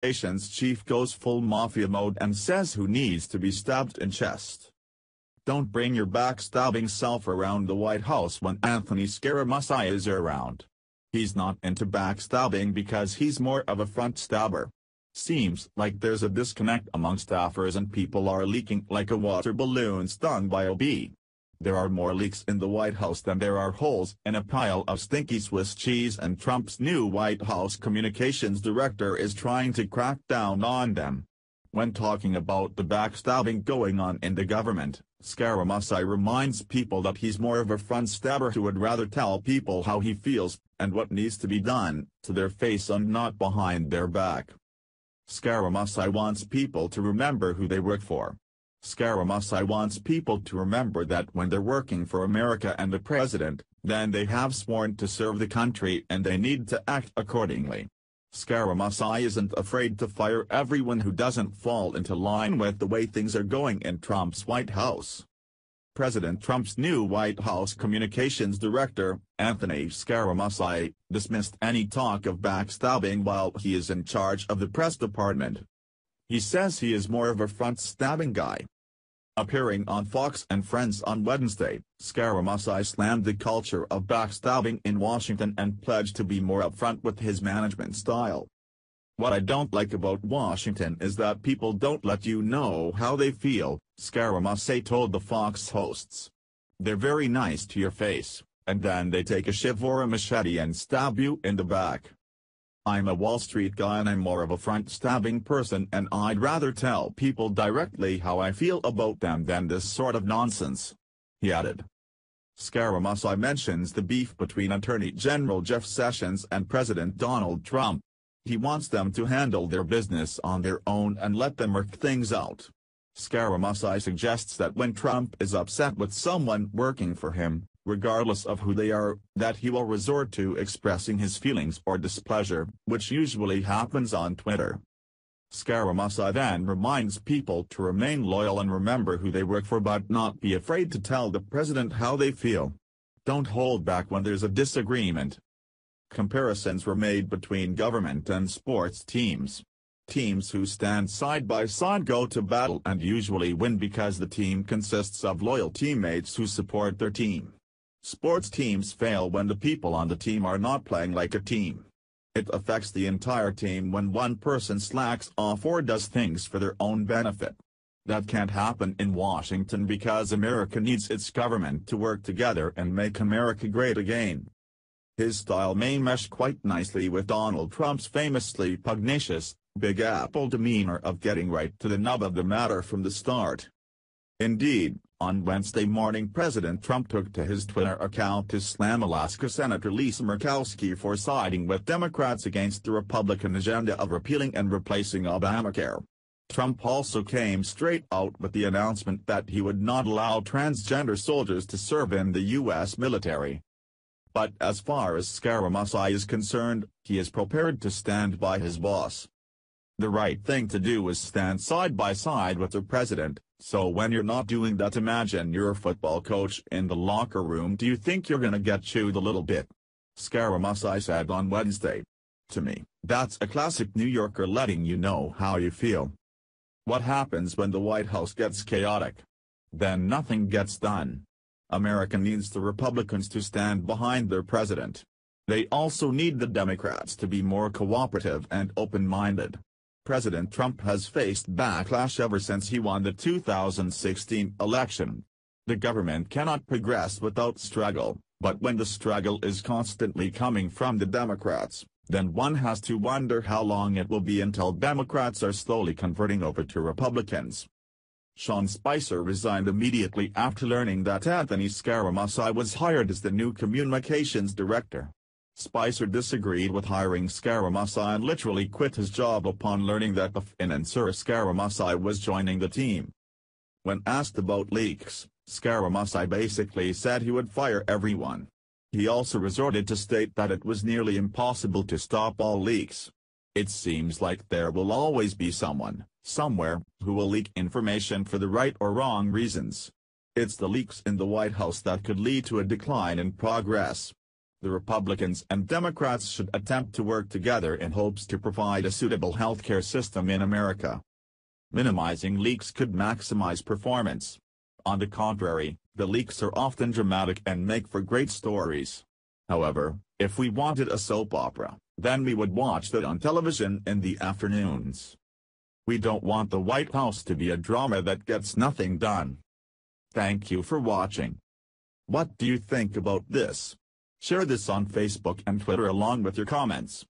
communications chief goes full mafia mode and says who needs to be stabbed in chest. Don't bring your backstabbing self around the White House when Anthony Scaramucci is around. He's not into backstabbing because he's more of a front stabber. Seems like there's a disconnect among staffers and people are leaking like a water balloon stung by a bee. There are more leaks in the White House than there are holes in a pile of stinky Swiss cheese, and Trump's new White House communications director is trying to crack down on them. When talking about the backstabbing going on in the government, Scaramucci reminds people that he's more of a front stabber who would rather tell people how he feels, and what needs to be done, to their face and not behind their back. Scaramucci wants people to remember who they work for. Scaramucci wants people to remember that when they're working for America and the president, then they have sworn to serve the country and they need to act accordingly. Scaramucci isn't afraid to fire everyone who doesn't fall into line with the way things are going in Trump's White House. President Trump's new White House communications director, Anthony Scaramucci, dismissed any talk of backstabbing while he is in charge of the press department. He says he is more of a front-stabbing guy. Appearing on Fox and Friends on Wednesday, Scaramucci slammed the culture of backstabbing in Washington and pledged to be more upfront with his management style. "What I don't like about Washington is that people don't let you know how they feel," Scaramucci told the Fox hosts. "They're very nice to your face, and then they take a shiv or a machete and stab you in the back. I'm a Wall Street guy and I'm more of a front-stabbing person, and I'd rather tell people directly how I feel about them than this sort of nonsense," he added. Scaramucci mentions the beef between Attorney General Jeff Sessions and President Donald Trump. He wants them to handle their business on their own and let them work things out. Scaramucci suggests that when Trump is upset with someone working for him, regardless of who they are, that he will resort to expressing his feelings or displeasure, which usually happens on Twitter. Scaramucci then reminds people to remain loyal and remember who they work for but not be afraid to tell the president how they feel. Don't hold back when there's a disagreement. Comparisons were made between government and sports teams. Teams who stand side by side go to battle and usually win because the team consists of loyal teammates who support their team. Sports teams fail when the people on the team are not playing like a team. It affects the entire team when one person slacks off or does things for their own benefit. That can't happen in Washington because America needs its government to work together and make America great again. His style may mesh quite nicely with Donald Trump's famously pugnacious, Big Apple demeanor of getting right to the nub of the matter from the start. Indeed, on Wednesday morning President Trump took to his Twitter account to slam Alaska Senator Lisa Murkowski for siding with Democrats against the Republican agenda of repealing and replacing Obamacare. Trump also came straight out with the announcement that he would not allow transgender soldiers to serve in the U.S. military. But as far as Scaramucci is concerned, he is prepared to stand by his boss. The right thing to do is stand side by side with the president, so when you're not doing that, imagine you're a football coach in the locker room. Do you think you're gonna get chewed a little bit? Scaramucci said on Wednesday. To me, that's a classic New Yorker letting you know how you feel. What happens when the White House gets chaotic? Then nothing gets done. America needs the Republicans to stand behind their president. They also need the Democrats to be more cooperative and open-minded. President Trump has faced backlash ever since he won the 2016 election. The government cannot progress without struggle, but when the struggle is constantly coming from the Democrats, then one has to wonder how long it will be until Democrats are slowly converting over to Republicans. Sean Spicer resigned immediately after learning that Anthony Scaramucci was hired as the new communications director. Spicer disagreed with hiring Scaramucci and literally quit his job upon learning that the financier Scaramucci was joining the team. When asked about leaks, Scaramucci basically said he would fire everyone. He also resorted to state that it was nearly impossible to stop all leaks. It seems like there will always be someone, somewhere, who will leak information for the right or wrong reasons. It's the leaks in the White House that could lead to a decline in progress. The Republicans and Democrats should attempt to work together in hopes to provide a suitable healthcare system in America. Minimizing leaks could maximize performance. On the contrary, the leaks are often dramatic and make for great stories. However, if we wanted a soap opera, then we would watch that on television in the afternoons. We don't want the White House to be a drama that gets nothing done. Thank you for watching. What do you think about this? Share this on Facebook and Twitter along with your comments.